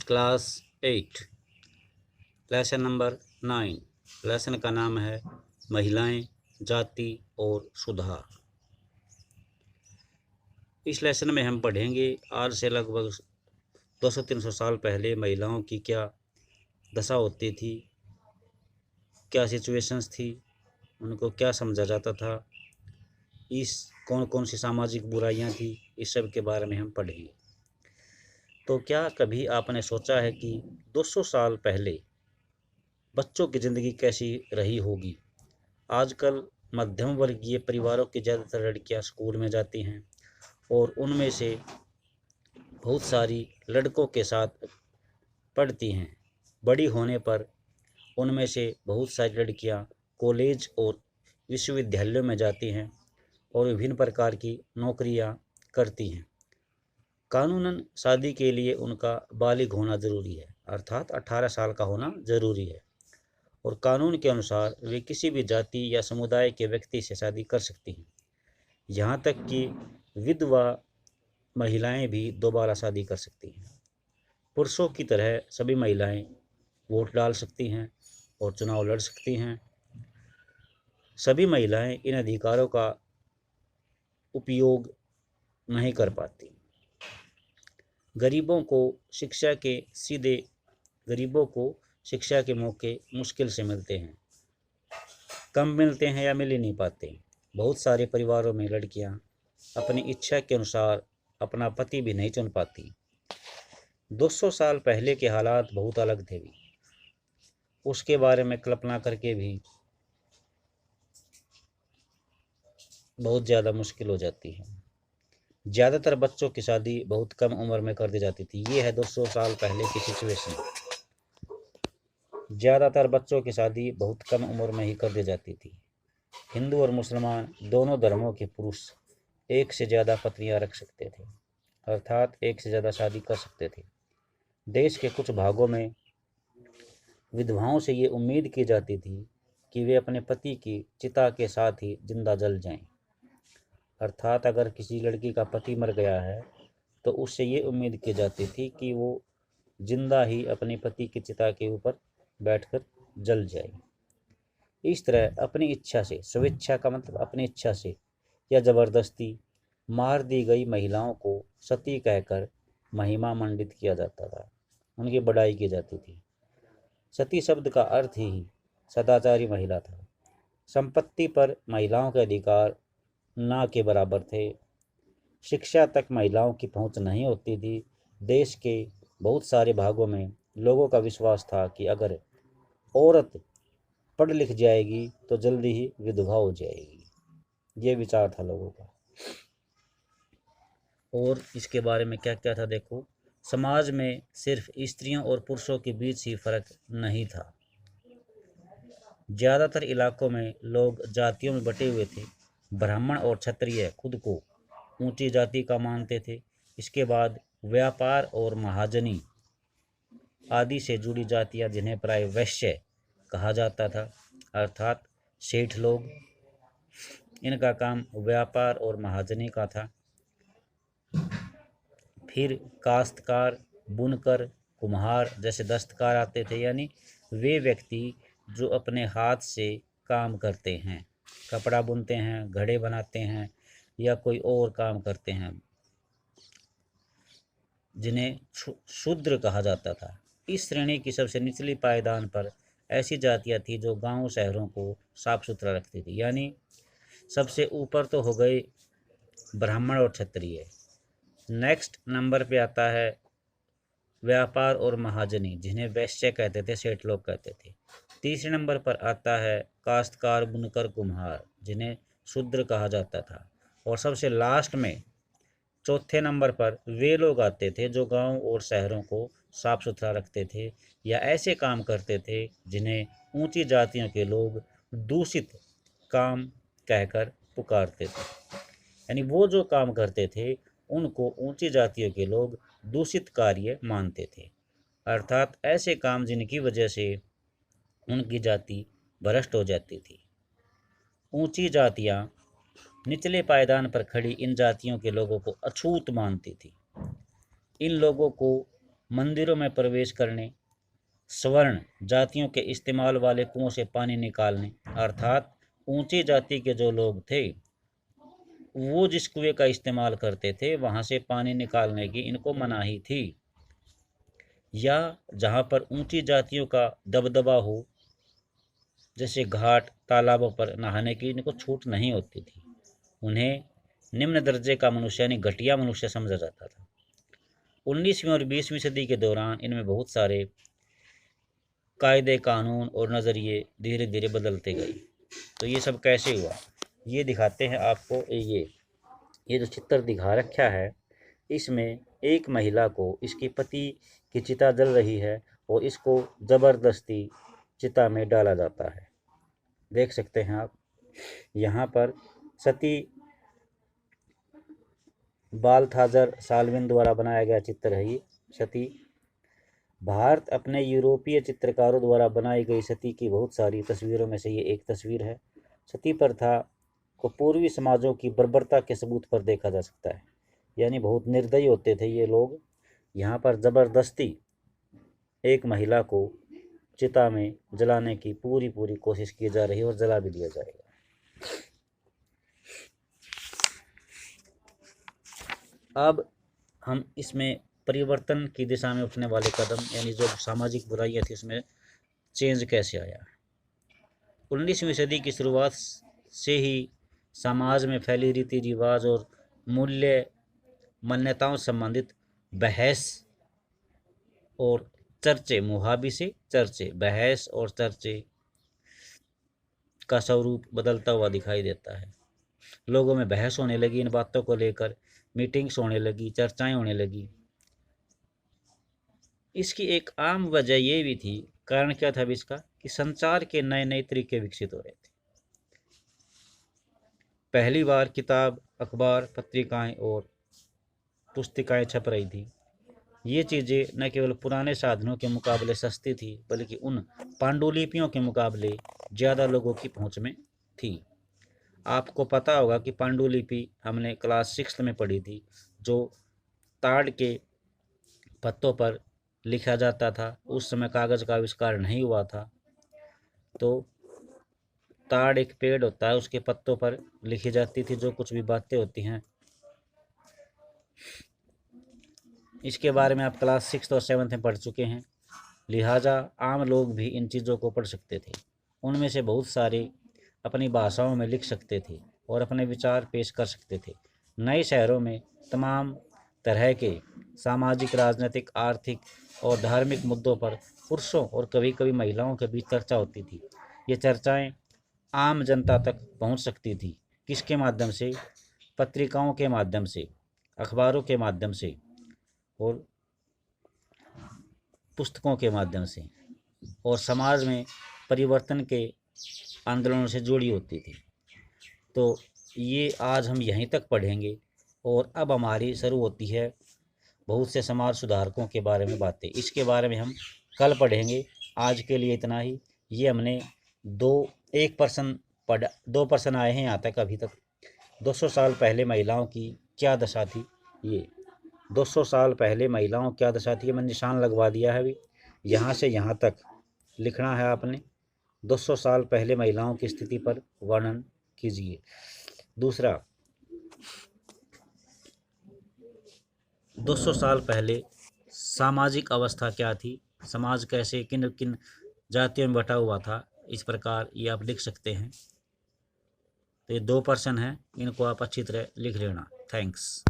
Class 8 lesson number 9। Lesson का नाम है महिलाएं, जाति और सुधार। इस लेसन में हम पढ़ेंगे आज से लगभग 200-300 साल पहले महिलाओं की क्या दशा होती थी, क्या सिचुएशंस थी, उनको क्या समझा जाता था, इस कौन कौन सी सामाजिक बुराइयां थी, इस सब के बारे में हम पढ़ेंगे। तो क्या कभी आपने सोचा है कि 200 साल पहले बच्चों की ज़िंदगी कैसी रही होगी? आजकल मध्यम वर्गीय परिवारों की ज़्यादातर लड़कियां स्कूल में जाती हैं और उनमें से बहुत सारी लड़कों के साथ पढ़ती हैं। बड़ी होने पर उनमें से बहुत सारी लड़कियां कॉलेज और विश्वविद्यालयों में जाती हैं और विभिन्न प्रकार की नौकरियां करती हैं। कानूनन शादी के लिए उनका बालिग होना ज़रूरी है, अर्थात 18 साल का होना ज़रूरी है और कानून के अनुसार वे किसी भी जाति या समुदाय के व्यक्ति से शादी कर सकती हैं। यहाँ तक कि विधवा महिलाएं भी दोबारा शादी कर सकती हैं। पुरुषों की तरह सभी महिलाएं वोट डाल सकती हैं और चुनाव लड़ सकती हैं। सभी महिलाएं इन अधिकारों का उपयोग नहीं कर पाती। गरीबों को शिक्षा के मौके मुश्किल से मिलते हैं, कम मिलते हैं या मिल ही नहीं पाते। बहुत सारे परिवारों में लड़कियां अपनी इच्छा के अनुसार अपना पति भी नहीं चुन पाती। 200 साल पहले के हालात बहुत अलग थे भी, उसके बारे में कल्पना करके भी बहुत ज़्यादा मुश्किल हो जाती है। ज़्यादातर बच्चों की शादी बहुत कम उम्र में कर दी जाती थी। ये है 200 साल पहले की सिचुएशन। ज़्यादातर बच्चों की शादी बहुत कम उम्र में ही कर दी जाती थी। हिंदू और मुसलमान दोनों धर्मों के पुरुष एक से ज़्यादा पत्नियां रख सकते थे, अर्थात एक से ज़्यादा शादी कर सकते थे। देश के कुछ भागों में विधवाओं से ये उम्मीद की जाती थी कि वे अपने पति की चिता के साथ ही जिंदा जल जाएं, अर्थात अगर किसी लड़की का पति मर गया है तो उससे ये उम्मीद की जाती थी कि वो जिंदा ही अपने पति की चिता के ऊपर बैठकर जल जाए। इस तरह अपनी इच्छा से, स्वेच्छा का मतलब अपनी इच्छा से या ज़बरदस्ती मार दी गई महिलाओं को सती कहकर महिमा मंडित किया जाता था, उनकी बड़ाई की जाती थी। सती शब्द का अर्थ ही सदाचारी महिला था। संपत्ति पर महिलाओं के अधिकार ना के बराबर थे। शिक्षा तक महिलाओं की पहुंच नहीं होती थी। देश के बहुत सारे भागों में लोगों का विश्वास था कि अगर औरत पढ़ लिख जाएगी तो जल्दी ही विधवा हो जाएगी। ये विचार था लोगों का। और इसके बारे में क्या क्या था देखो। समाज में सिर्फ स्त्रियों और पुरुषों के बीच ही फर्क नहीं था। ज़्यादातर इलाकों में लोग जातियों में बटे हुए थे। ब्राह्मण और क्षत्रिय खुद को ऊंची जाति का मानते थे। इसके बाद व्यापार और महाजनी आदि से जुड़ी जातियां, जिन्हें प्राय वैश्य कहा जाता था, अर्थात सेठ लोग, इनका काम व्यापार और महाजनी का था। फिर काश्तकार, बुनकर, कुम्हार जैसे दस्तकार आते थे, यानी वे व्यक्ति जो अपने हाथ से काम करते हैं, कपड़ा बुनते हैं, घड़े बनाते हैं या कोई और काम करते हैं, जिन्हें शूद्र कहा जाता था। इस श्रेणी की सबसे निचली पायदान पर ऐसी जातियां थी जो गांव शहरों को साफ सुथरा रखती थी। यानी सबसे ऊपर तो हो गए ब्राह्मण और क्षत्रिय। नेक्स्ट नंबर पे आता है व्यापार और महाजनी, जिन्हें वैश्य कहते थे, सेठ लोग कहते थे। तीसरे नंबर पर आता है काश्तकार, बुनकर, कुम्हार, जिन्हें शूद्र कहा जाता था। और सबसे लास्ट में चौथे नंबर पर वे लोग आते थे जो गांव और शहरों को साफ सुथरा रखते थे या ऐसे काम करते थे जिन्हें ऊंची जातियों के लोग दूषित काम कहकर पुकारते थे। यानी वो जो काम करते थे उनको ऊंची जातियों के लोग दूषित कार्य मानते थे, अर्थात ऐसे काम जिनकी वजह से उनकी जाति भ्रष्ट हो जाती थी। ऊंची जातियां निचले पायदान पर खड़ी इन जातियों के लोगों को अछूत मानती थी। इन लोगों को मंदिरों में प्रवेश करने, स्वर्ण जातियों के इस्तेमाल वाले कुओं से पानी निकालने, अर्थात ऊंची जाति के जो लोग थे वो जिस कुएं का इस्तेमाल करते थे वहां से पानी निकालने की इनको मनाही थी। या जहां पर ऊंची जातियों का दबदबा हो, जैसे घाट तालाबों पर नहाने की इनको छूट नहीं होती थी। उन्हें निम्न दर्जे का मनुष्य यानी घटिया मनुष्य समझा जाता था। 19वीं और 20वीं सदी के दौरान इनमें बहुत सारे कायदे कानून और नज़रिए धीरे धीरे बदलते गए। तो ये सब कैसे हुआ ये दिखाते हैं आपको। ये जो चित्र दिखा रखा है इसमें एक महिला को इसके पति की चिता जल रही है और इसको ज़बरदस्ती चिता में डाला जाता है। देख सकते हैं आप यहाँ पर सती बालथाजर साल्विन द्वारा बनाया गया चित्र है। ये सती भारत अपने यूरोपीय चित्रकारों द्वारा बनाई गई सती की बहुत सारी तस्वीरों में से ये एक तस्वीर है। सती प्रथा को पूर्वी समाजों की बर्बरता के सबूत पर देखा जा सकता है, यानी बहुत निर्दयी होते थे ये लोग। यहाँ पर ज़बरदस्ती एक महिला को चिता में जलाने की पूरी कोशिश की जा रही है और जला भी दिया जाएगा। अब हम इसमें परिवर्तन की दिशा में उठने वाले कदम यानी जो सामाजिक बुराइयां थी उसमें चेंज कैसे आया। 19वीं सदी की शुरुआत से ही समाज में फैली रीति रिवाज और मूल्य मान्यताओं संबंधित बहस और चर्चे, मुहाबी से चर्चे, बहस और चर्चे का स्वरूप बदलता हुआ दिखाई देता है। लोगों में बहस होने लगी इन बातों को लेकर, मीटिंग्स होने लगी, चर्चाएं होने लगी। इसकी एक आम वजह ये भी थी, कारण क्या था इसका, कि संचार के नए नए तरीके विकसित हो रहे थे। पहली बार किताब, अखबार, पत्रिकाएं और पुस्तिकाएं छप रही थी। ये चीज़ें न केवल पुराने साधनों के मुकाबले सस्ती थी बल्कि उन पांडुलिपियों के मुकाबले ज़्यादा लोगों की पहुंच में थी। आपको पता होगा कि पांडुलिपि हमने क्लास 6 में पढ़ी थी, जो ताड़ के पत्तों पर लिखा जाता था। उस समय कागज़ का आविष्कार नहीं हुआ था, तो ताड़ एक पेड़ होता है, उसके पत्तों पर लिखी जाती थी जो कुछ भी बातें होती हैं। इसके बारे में आप क्लास 6 और 7 में पढ़ चुके हैं, लिहाजा आम लोग भी इन चीज़ों को पढ़ सकते थे। उनमें से बहुत सारे अपनी भाषाओं में लिख सकते थे और अपने विचार पेश कर सकते थे। नए शहरों में तमाम तरह के सामाजिक, राजनीतिक, आर्थिक और धार्मिक मुद्दों पर पुरुषों और कभी कभी महिलाओं के बीच चर्चा होती थी। ये चर्चाएं आम जनता तक पहुंच सकती थी। किसके माध्यम से? पत्रिकाओं के माध्यम से, अखबारों के माध्यम से और पुस्तकों के माध्यम से, और समाज में परिवर्तन के आंदोलनों से जुड़ी होती थी। तो ये आज हम यहीं तक पढ़ेंगे और अब हमारी शुरू होती है बहुत से समाज सुधारकों के बारे में बातें। इसके बारे में हम कल पढ़ेंगे। आज के लिए इतना ही। ये हमने दो पर्सन आए हैं यहाँ तक अभी तक। 200 साल पहले महिलाओं की क्या दशा थी, ये 200 साल पहले महिलाओं क्या दशा थी, मैंने निशान लगवा दिया है अभी। यहाँ से यहाँ तक लिखना है आपने। 200 साल पहले महिलाओं की स्थिति पर वर्णन कीजिए। दूसरा, 200 साल पहले सामाजिक अवस्था क्या थी, समाज कैसे किन किन जातियों में बटा हुआ था, इस प्रकार ये आप लिख सकते हैं। तो ये 2 पर्सन हैं, इनको आप अच्छी तरह लिख लेना। थैंक्स।